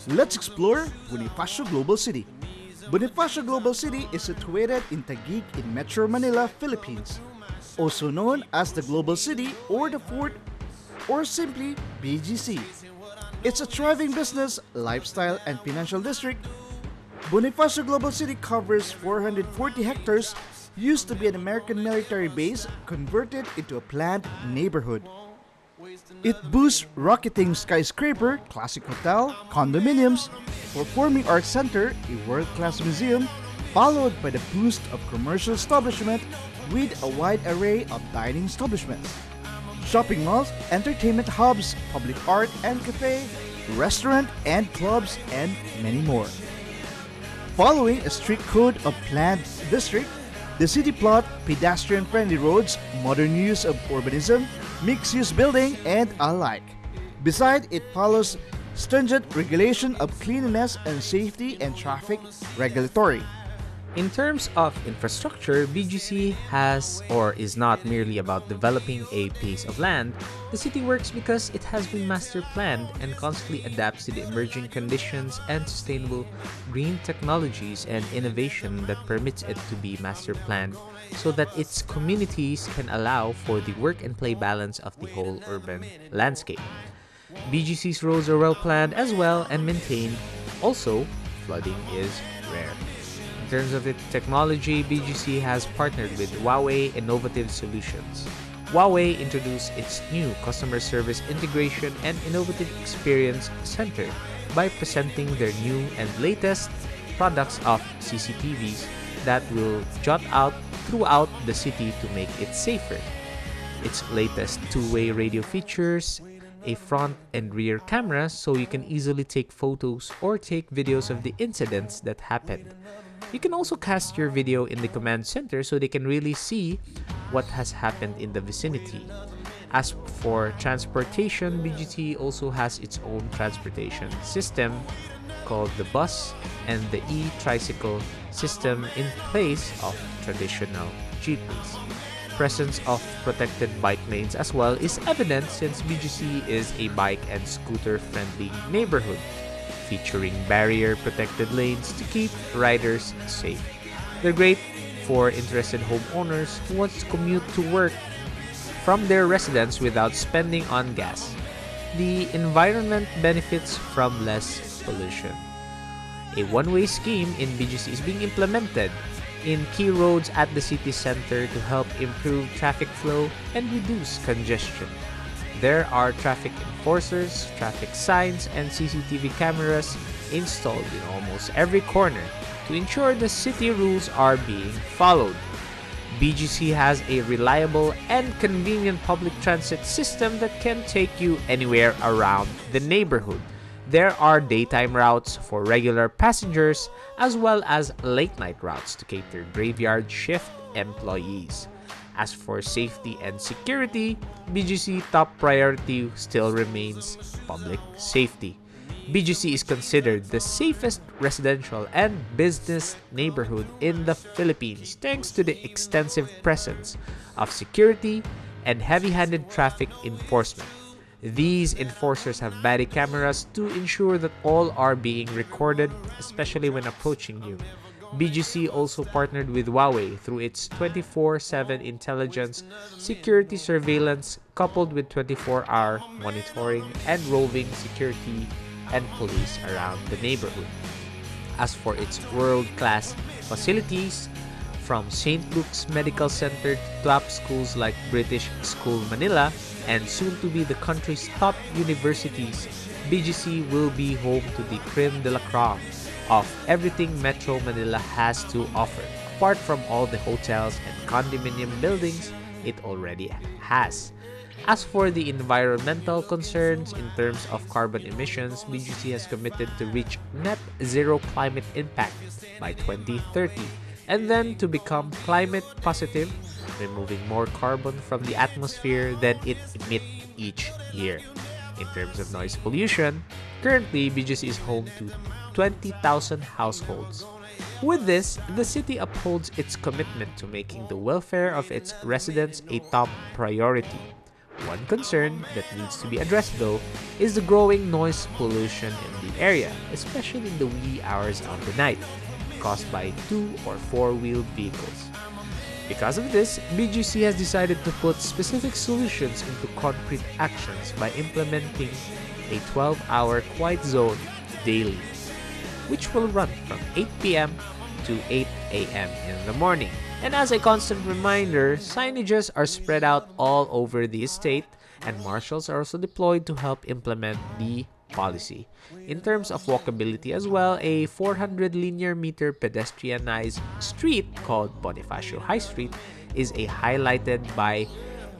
Let's explore Bonifacio Global City. Bonifacio Global City is situated in TAGUIG in Metro Manila, Philippines. Also known as the Global City or the Fort or simply BGC. It's a thriving business, lifestyle, and financial district. Bonifacio Global City covers 440 hectares, used to be an American military base converted into a planned neighborhood. It boasts rocketing skyscraper, classic hotel, condominiums, performing arts center, a world-class museum, followed by the boost of commercial establishment with a wide array of dining establishments, shopping malls, entertainment hubs, public art and cafe, restaurant and clubs, and many more. Following a strict code of planned district, the city plot pedestrian-friendly roads, modern use of urbanism, mixed-use building, and alike. Besides, it follows stringent regulation of cleanliness and safety and traffic regulatory. In terms of infrastructure, BGC has or is not merely about developing a piece of land. The city works because it has been master planned and constantly adapts to the emerging conditions and sustainable green technologies and innovation that permits it to be master planned so that its communities can allow for the work and play balance of the whole urban landscape. BGC's roads are well planned as well and maintained. Also, flooding is rare. In terms of its technology, BGC has partnered with Huawei Innovative Solutions. Huawei introduced its new customer service integration and innovative experience center by presenting their new and latest products of CCTVs that will jut out throughout the city to make it safer. Its latest two-way radio features a front and rear camera so you can easily take photos or take videos of the incidents that happened. You can also cast your video in the command center so they can really see what has happened in the vicinity. As for transportation, BGT also has its own transportation system called the bus and the e-tricycle system in place of traditional jeepneys. Presence of protected bike lanes as well is evident since BGC is a bike and scooter friendly neighborhood, featuring barrier-protected lanes to keep riders safe. They're great for interested homeowners who want to commute to work from their residence without spending on gas. The environment benefits from less pollution. A one-way scheme in BGC is being implemented in key roads at the city center to help improve traffic flow and reduce congestion. There are traffic enforcers, traffic signs, and CCTV cameras installed in almost every corner to ensure the city rules are being followed. BGC has a reliable and convenient public transit system that can take you anywhere around the neighborhood. There are daytime routes for regular passengers as well as late-night routes to cater graveyard shift employees. As for safety and security, BGC top priority still remains public safety. BGC is considered the safest residential and business neighborhood in the Philippines thanks to the extensive presence of security and heavy-handed traffic enforcement. These enforcers have body cameras to ensure that all are being recorded, especially when approaching you. BGC also partnered with Huawei through its 24/7 intelligence security surveillance coupled with 24-hour monitoring and roving security and police around the neighborhood. As for its world-class facilities, from St. Luke's Medical Center to top schools like British School Manila and soon to be the country's top universities, BGC will be home to the creme de la creme of everything Metro Manila has to offer, apart from all the hotels and condominium buildings it already has. As for the environmental concerns in terms of carbon emissions, BGC has committed to reach net zero climate impact by 2030 and then to become climate positive, removing more carbon from the atmosphere than it emits each year. In terms of noise pollution, currently BGC is home to 20,000 households. With this, the city upholds its commitment to making the welfare of its residents a top priority. One concern that needs to be addressed though is the growing noise pollution in the area, especially in the wee hours of the night, caused by 2 or 4-wheeled vehicles. Because of this, BGC has decided to put specific solutions into concrete actions by implementing a 12-hour quiet zone daily, which will run from 8 p.m. to 8 a.m. in the morning. And as a constant reminder, signages are spread out all over the estate, and marshals are also deployed to help implement the policy. In terms of walkability as well, a 400 linear meter pedestrianized street called Bonifacio High Street is highlighted by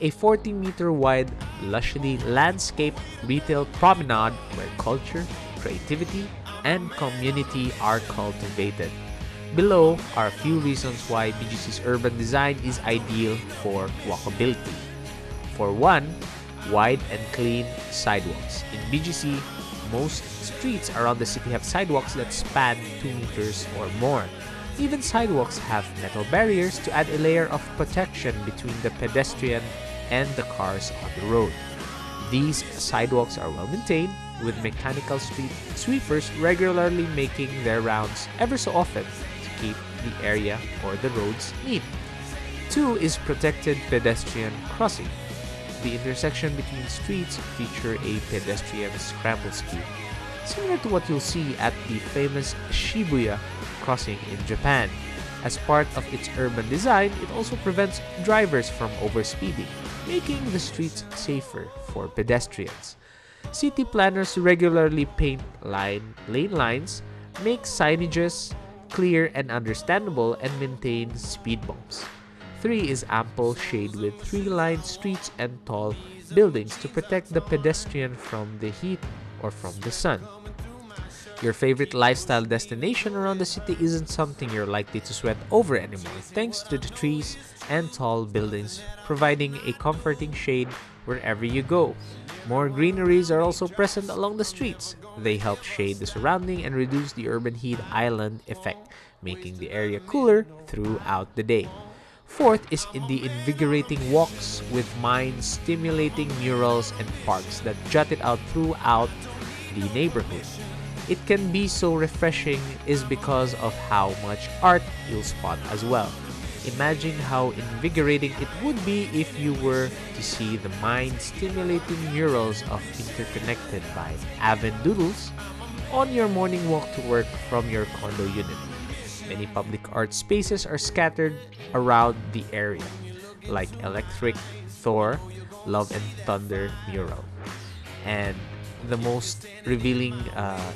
a 40-meter wide, lushly landscaped retail promenade where culture, creativity, and community are cultivated. Below are a few reasons why BGC's urban design is ideal for walkability. For one, wide and clean sidewalks. In BGC, most streets around the city have sidewalks that span 2 meters or more. Even sidewalks have metal barriers to add a layer of protection between the pedestrian and the cars on the road. These sidewalks are well maintained, with mechanical street sweepers regularly making their rounds ever so often to keep the area or the roads neat. 2 is protected pedestrian crossing. The intersection between streets feature a pedestrian scramble scheme, similar to what you'll see at the famous Shibuya crossing in Japan. As part of its urban design, it also prevents drivers from overspeeding, making the streets safer for pedestrians. City planners regularly paint lane lines, make signages clear and understandable, and maintain speed bumps. 3 is ample shade with tree-lined streets and tall buildings to protect the pedestrian from the heat or from the sun. Your favorite lifestyle destination around the city isn't something you're likely to sweat over anymore, thanks to the trees and tall buildings providing a comforting shade wherever you go. More greeneries are also present along the streets. They help shade the surrounding and reduce the urban heat island effect, making the area cooler throughout the day. 4th is in the invigorating walks with mind-stimulating murals and parks that jut it out throughout the neighborhood. It can be so refreshing is because of how much art you'll spot as well. Imagine how invigorating it would be if you were to see the mind-stimulating murals of interconnected by avid doodles on your morning walk to work from your condo unit. Many public art spaces are scattered around the area, like Electric Thor, Love and Thunder mural. And the most revealing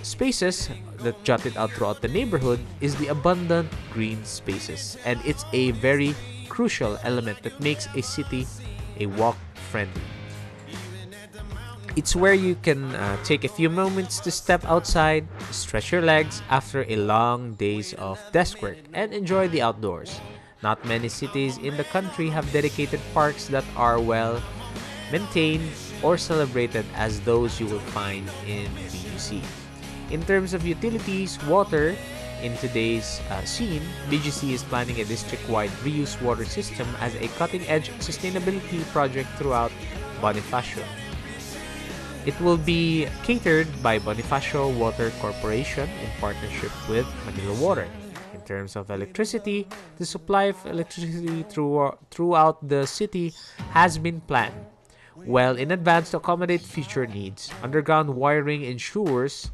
spaces that jutted out throughout the neighborhood is the abundant green spaces, and it's a very crucial element that makes a city a walk-friendly. It's where you can take a few moments to step outside, stretch your legs after a long days of desk work, and enjoy the outdoors. Not many cities in the country have dedicated parks that are well maintained or celebrated as those you will find in BGC. In terms of utilities, water, in today's scene, BGC is planning a district-wide reuse water system as a cutting-edge sustainability project throughout Bonifacio. It will be catered by Bonifacio Water Corporation in partnership with Manila Water. In terms of electricity, the supply of electricity throughout the city has been planned well in advance to accommodate future needs. Underground wiring ensures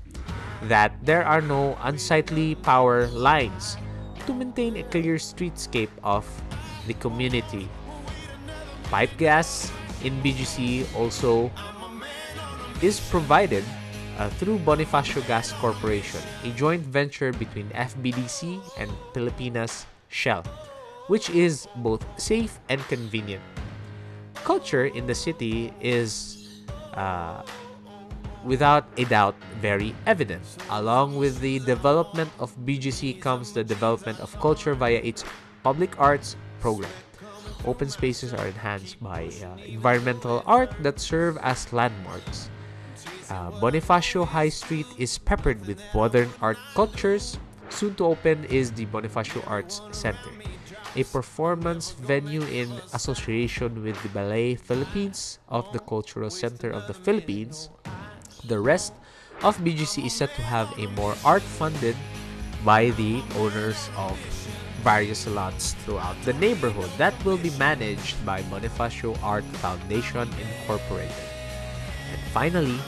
that there are no unsightly power lines to maintain a clear streetscape of the community. Pipe gas in BGC also is provided through Bonifacio Gas Corporation, a joint venture between FBDC and Pilipinas Shell, which is both safe and convenient. Culture in the city is, without a doubt, very evident. Along with the development of BGC comes the development of culture via its public arts program. Open spaces are enhanced by environmental art that serve as landmarks. Bonifacio High Street is peppered with modern art cultures. Soon to open is the Bonifacio Arts Center. a performance venue in association with the Ballet Philippines of the Cultural Center of the Philippines. The rest of BGC is set to have a more art funded by the owners of various lots throughout the neighborhood that will be managed by Bonifacio Art Foundation Incorporated. And finally,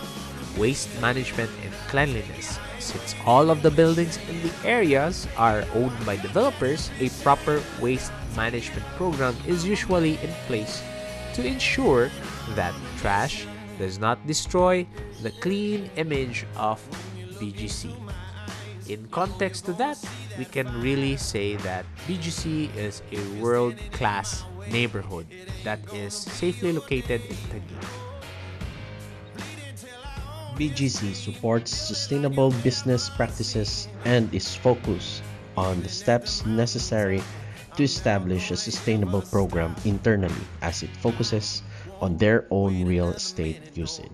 waste management and cleanliness. Since all of the buildings in the areas are owned by developers, a proper waste management program is usually in place to ensure that trash does not destroy the clean image of BGC. In context to that, we can really say that BGC is a world-class neighborhood that is safely located in Taguig. BGC supports sustainable business practices and is focused on the steps necessary to establish a sustainable program internally as it focuses on their own real estate usage.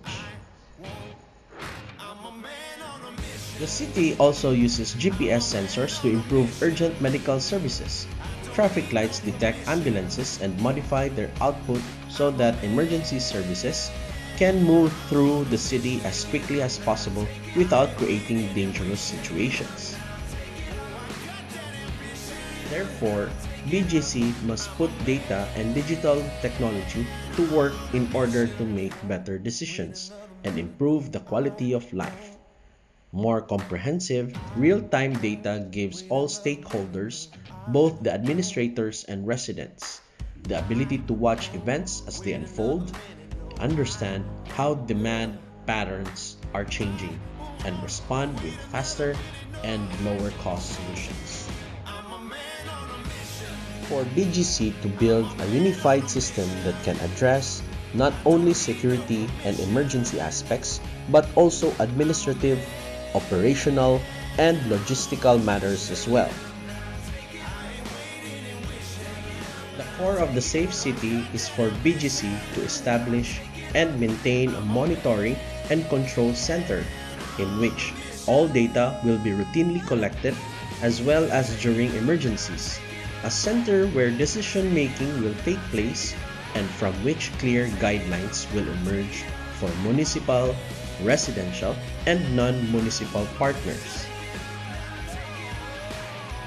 The city also uses GPS sensors to improve urgent medical services. Traffic lights detect ambulances and modify their output so that emergency services can move through the city as quickly as possible without creating dangerous situations. Therefore, BGC must put data and digital technology to work in order to make better decisions and improve the quality of life. More comprehensive, real-time data gives all stakeholders, both the administrators and residents, the ability to watch events as they unfold, understand how demand patterns are changing, and respond with faster and lower cost solutions. For BGC to build a unified system that can address not only security and emergency aspects, but also administrative, operational, and logistical matters as well. The core of the Safe City is for BGC to establish and maintain a monitoring and control center in which all data will be routinely collected as well as during emergencies. A center where decision-making will take place and from which clear guidelines will emerge for municipal, residential, and non-municipal partners.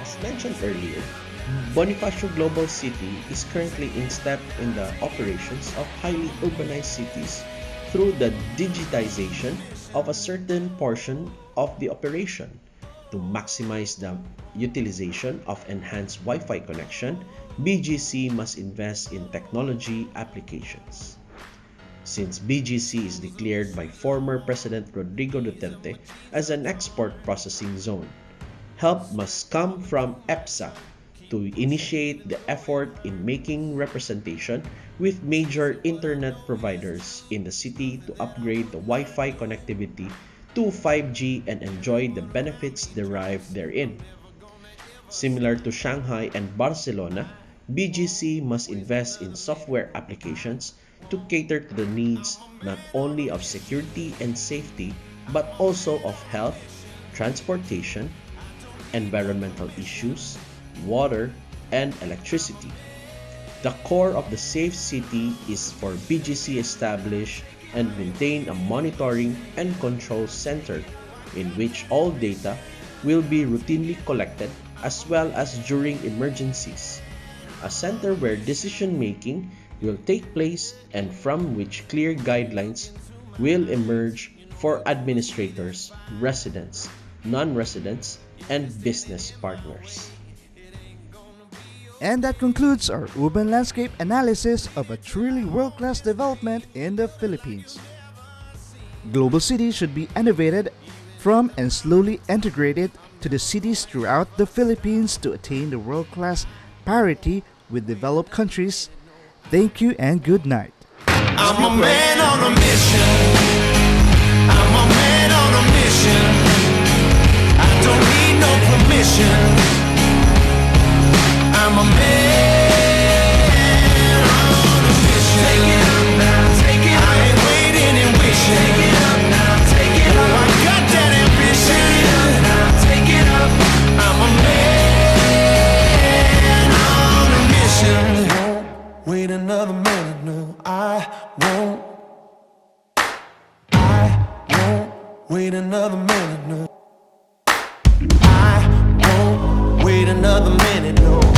As mentioned earlier, Bonifacio Global City is currently in step in the operations of highly urbanized cities through the digitization of a certain portion of the operation. To maximize the utilization of enhanced Wi-Fi connection, BGC must invest in technology applications. Since BGC is declared by former President Rodrigo Duterte as an export processing zone, help must come from EPSA to initiate the effort in making representation with major internet providers in the city to upgrade the Wi-Fi connectivity to 5G and enjoy the benefits derived therein. Similar to Shanghai and Barcelona, BGC must invest in software applications to cater to the needs not only of security and safety but also of health, transportation, environmental issues, water, and electricity. The core of the Safe City is for BGC establish and maintain a monitoring and control center in which all data will be routinely collected as well as during emergencies. A center where decision-making will take place and from which clear guidelines will emerge for administrators, residents, non-residents, and business partners. And that concludes our urban landscape analysis of a truly world-class development in the Philippines. Global cities should be innovated from and slowly integrated to the cities throughout the Philippines to attain the world-class parity with developed countries. Thank you and good night. I'm a man on a mission. I'm a man on a mission. I don't need no permission. I'm a man on a mission. Take it up now, take it up. I ain't waiting and wishing. Take it up now, take it up. I got that ambition. Take it up now, take it up. I'm a man on a won't, I won't wait another minute, no. I won't wait another minute, no.